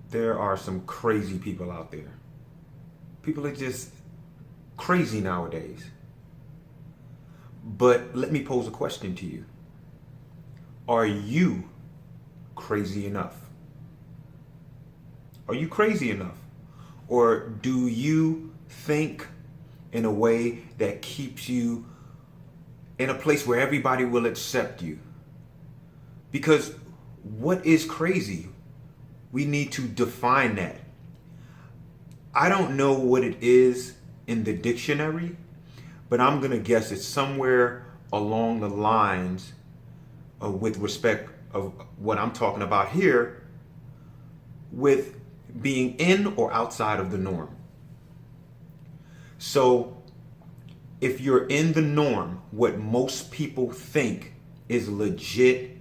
There are some crazy people out there. People are just crazy nowadays. But let me pose a question to you. Are you crazy enough? Are you crazy enough? Or do you think in a way that keeps you in a place where everybody will accept you? Because what is crazy? We need to define that. I don't know what it is in the dictionary, but I'm going to guess it's somewhere along the lines with respect of what I'm talking about here, with being in or outside of the norm. So if you're in the norm, what most people think is legit,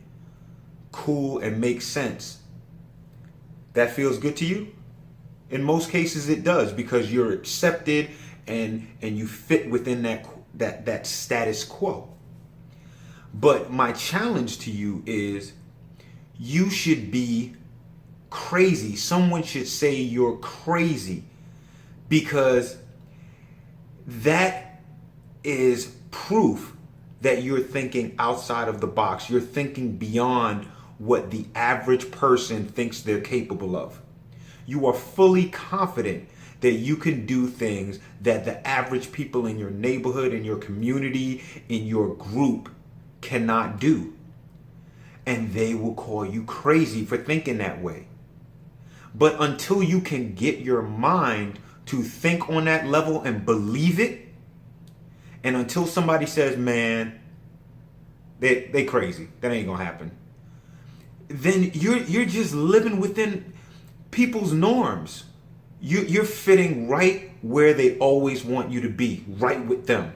cool, and makes sense, that feels good to you? In most cases it does, because you're accepted and you fit within that status quo. But my challenge to you is you should be crazy. Someone should say you're crazy, because that is proof that you're thinking outside of the box. You're thinking beyond what the average person thinks they're capable of. You are fully confident that you can do things that the average people in your neighborhood, in your community, in your group cannot do. And they will call you crazy for thinking that way. But until you can get your mind to think on that level and believe it, and until somebody says, man, they crazy, that ain't gonna happen, then you're just living within people's norms. You're fitting right where they always want you to be, right with them,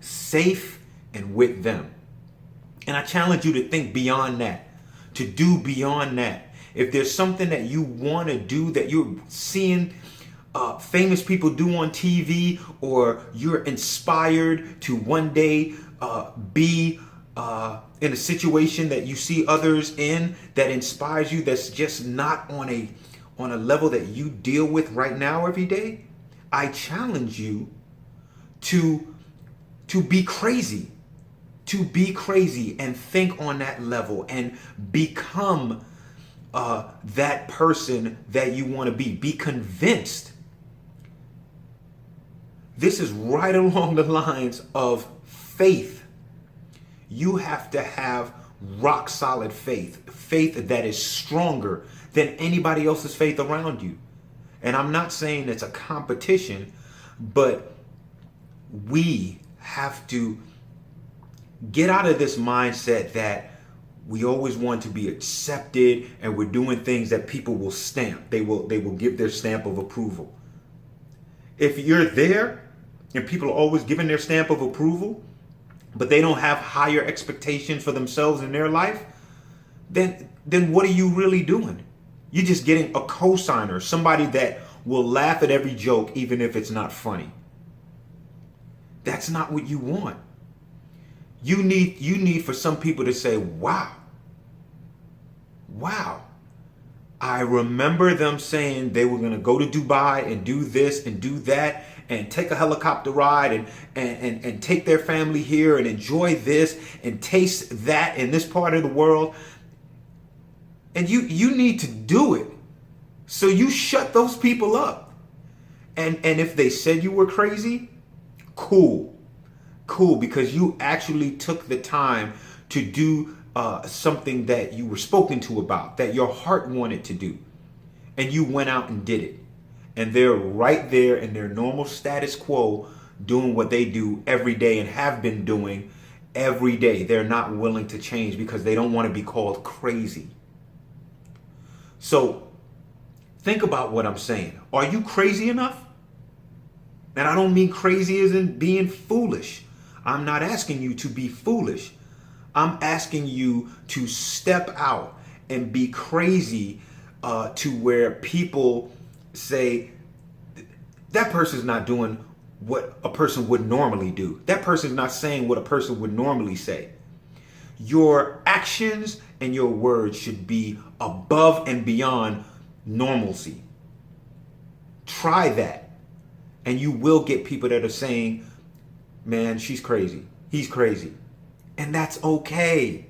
safe and with them. And I challenge you to think beyond that, to do beyond that. If there's something that you want to do that you're seeing famous people do on TV, or you're inspired to one day be in a situation that you see others in that inspires you, that's just not on a level that you deal with right now every day, I challenge you to be crazy. To be crazy and think on that level and become that person that you want to be. Be convinced. This is right along the lines of faith. You have to have rock solid faith. Faith that is stronger than anybody else's faith around you. And I'm not saying it's a competition, but we have to get out of this mindset that we always want to be accepted and we're doing things that people will stamp. They will give their stamp of approval. If you're there and people are always giving their stamp of approval, but they don't have higher expectations for themselves in their life, then what are you really doing? You're just getting a cosigner, somebody that will laugh at every joke even if it's not funny. That's not what you want. You need for some people to say, wow, I remember them saying they were going to go to Dubai and do this and do that and take a helicopter ride and take their family here and enjoy this and taste that in this part of the world. And you need to do it. So you shut those people up. And if they said you were crazy, cool, because you actually took the time to do something that you were spoken to about, that your heart wanted to do, and you went out and did it. And they're right there in their normal status quo doing what they do every day and have been doing every day. They're not willing to change because they don't want to be called crazy. So think about what I'm saying. Are you crazy enough? And I don't mean crazy as in being foolish. I'm not asking you to be foolish. I'm asking you to step out and be crazy to where people say, that person's not doing what a person would normally do. That person's not saying what a person would normally say. Your actions and your words should be above and beyond normalcy. Try that. And you will get people that are saying, man, she's crazy. He's crazy. And that's okay.